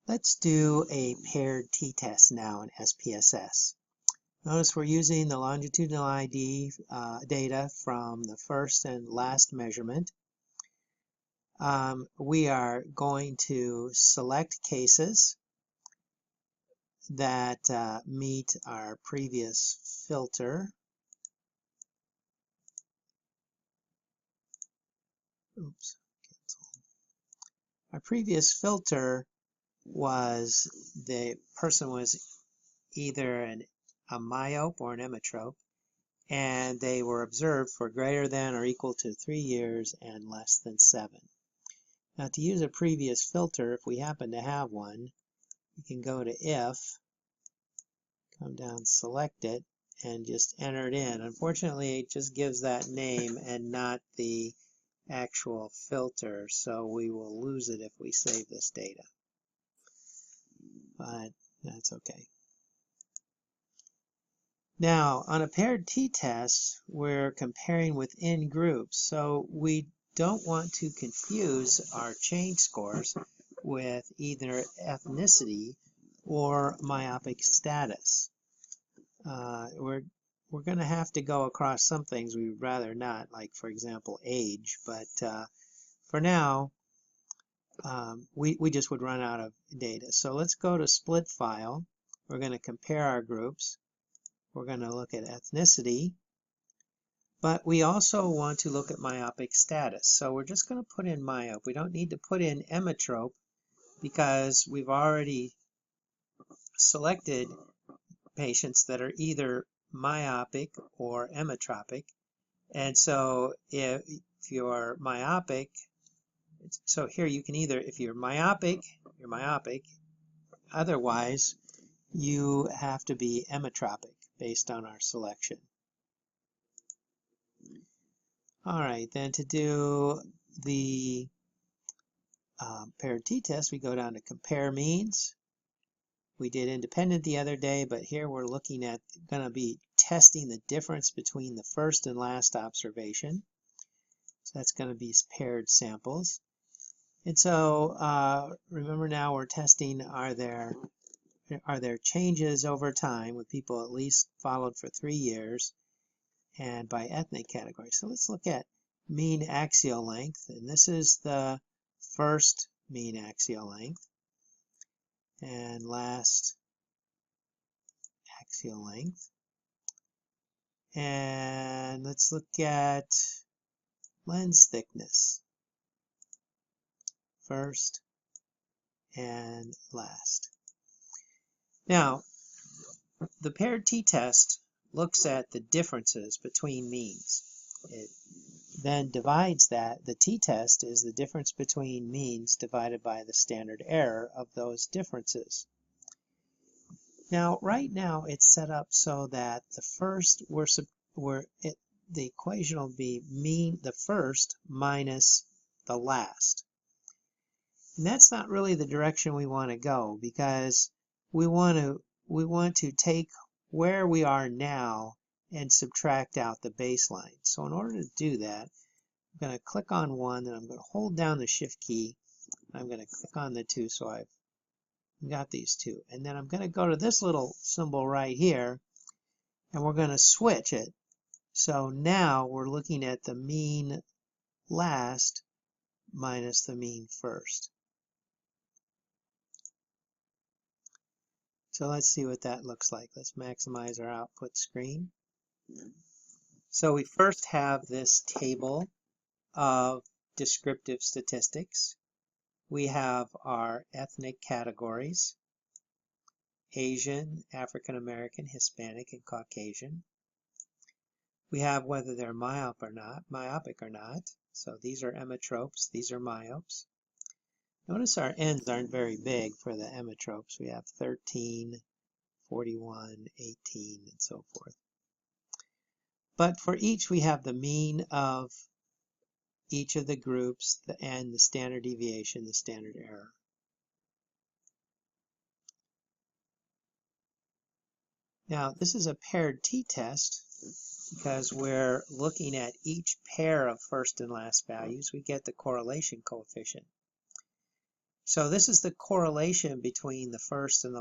Let's do a paired t-test now in SPSS. Notice we're using the longitudinal ID data from the first and last measurement. We are going to select cases that meet our previous filter. Oops, cancel. Our previous filter was the person was either a myope or an emmetrope, and they were observed for greater than or equal to 3 years and less than 7. Now, to use a previous filter, if we happen to have one, we can go to if, come down, select it, and just enter it in. Unfortunately, it just gives that name and not the actual filter, so we will lose it if we save this data. But that's okay. Now, on a paired t-test, we're comparing within groups, so we don't want to confuse our change scores with either ethnicity or myopic status. We're going to have to go across some things we would rather not, like, for example, age, but for now, we just would run out of data. So let's go to split file. We're going to compare our groups. We're going to look at ethnicity, but we also want to look at myopic status. So we're just going to put in myope. We don't need to put in emmetrope because we've already selected patients that are either myopic or emmetropic. And so if you're myopic, so here you can either, if you're myopic, you're myopic. Otherwise, you have to be emmetropic based on our selection. All right, then to do the paired t-test, we go down to compare means. We did independent the other day, but here we're looking at, going to be testing the difference between the first and last observation. So that's going to be paired samples. And so remember now we're testing, are there changes over time with people at least followed for 3 years and by ethnic category. So let's look at mean axial length, and this is the first mean axial length and last axial length. And let's look at lens thickness, first and last. Now, the paired t-test looks at the differences between means. It then divides that. The t-test is the difference between means divided by the standard error of those differences. Now, right now, it's set up so that the first, the equation will be mean, the first minus the last. And that's not really the direction we want to go, because we want to take where we are now and subtract out the baseline. So in order to do that, I'm going to click on one, and I'm going to hold down the shift key. I'm going to click on the two, so I've got these two. And then I'm going to go to this little symbol right here, and we're going to switch it. So now we're looking at the mean last minus the mean first. So let's see what that looks like. Let's maximize our output screen. So we first have this table of descriptive statistics. We have our ethnic categories: Asian, African American, Hispanic, and Caucasian. We have whether they're myopic or not. So these are emmetropes, these are myopes. Notice our ends aren't very big for the emmetropes. We have 13, 41, 18, and so forth. But for each, we have the mean of each of the groups and the standard deviation, the standard error. Now, this is a paired t-test because we're looking at each pair of first and last values. We get the correlation coefficient. So this is the correlation between the first and the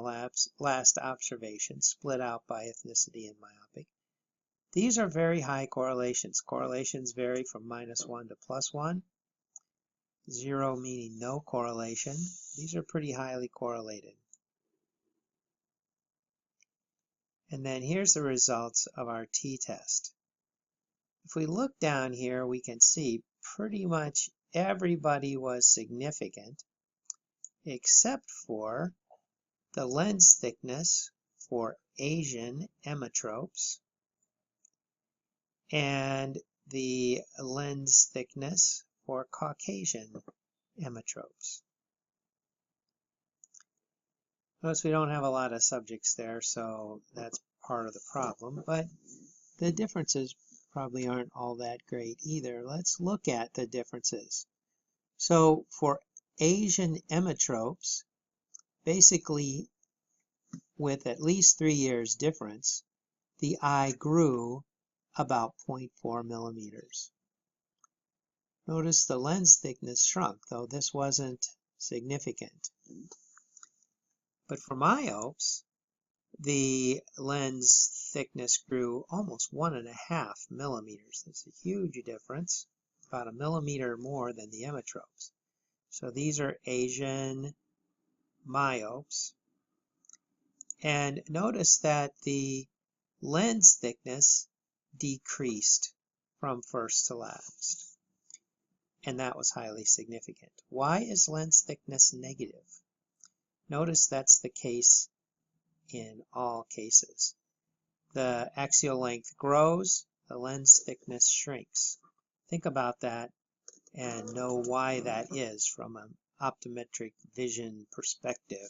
last observation, split out by ethnicity and myopic. These are very high correlations. Correlations vary from -1 to +1. 0 meaning no correlation. These are pretty highly correlated. And then here's the results of our t-test. If we look down here, we can see pretty much everybody was significant, except for the lens thickness for Asian emmetropes and the lens thickness for Caucasian emmetropes. Notice we don't have a lot of subjects there, so that's part of the problem, but the differences probably aren't all that great either. Let's look at the differences. So for Asian emmetropes, basically with at least 3 years difference, the eye grew about 0.4 millimeters. Notice the lens thickness shrunk, though this wasn't significant. But for myopes, the lens thickness grew almost 1.5 millimeters. That's a huge difference, about 1 millimeter more than the emmetropes. So these are Asian myopes. And notice that the lens thickness decreased from first to last. And that was highly significant. Why is lens thickness negative? Notice that's the case in all cases. The axial length grows, the lens thickness shrinks. Think about that and know why that is from an optometric vision perspective.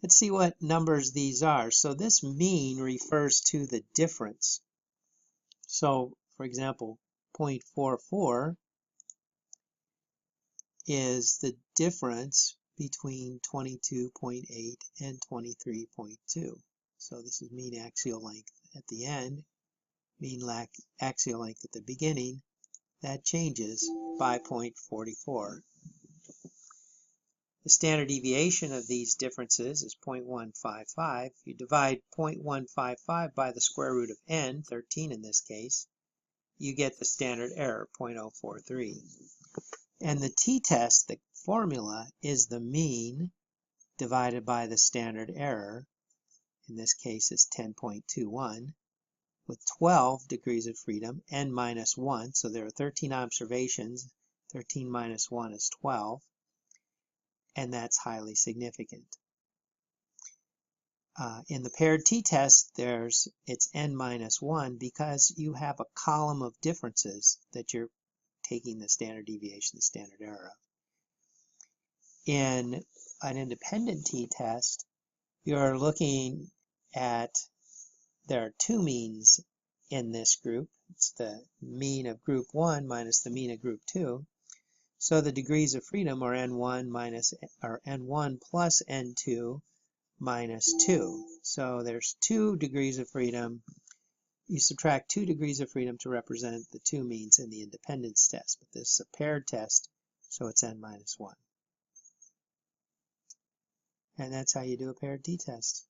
Let's see what numbers these are. So this mean refers to the difference. So, for example, 0.44 is the difference between 22.8 and 23.2. So this is mean axial length at the end, mean axial length at the beginning. That changes by 0.44. The standard deviation of these differences is 0.155. You divide 0.155 by the square root of n, 13 in this case, you get the standard error, 0.043. And the t-test, the formula, is the mean divided by the standard error. In this case, it's 10.21, with 12 degrees of freedom, n minus 1. So there are 13 observations. 13 minus 1 is 12. And that's highly significant. In the paired t-test, it's n minus 1 because you have a column of differences that you're taking the standard deviation, the standard error of. In an independent t-test, you're looking at, there are two means in this group. It's the mean of group 1 minus the mean of group 2. So the degrees of freedom are n1 plus n2 minus 2. So there's 2 degrees of freedom. You subtract 2 degrees of freedom to represent the two means in the independence test. But this is a paired test, so it's n minus 1. And that's how you do a paired t-test.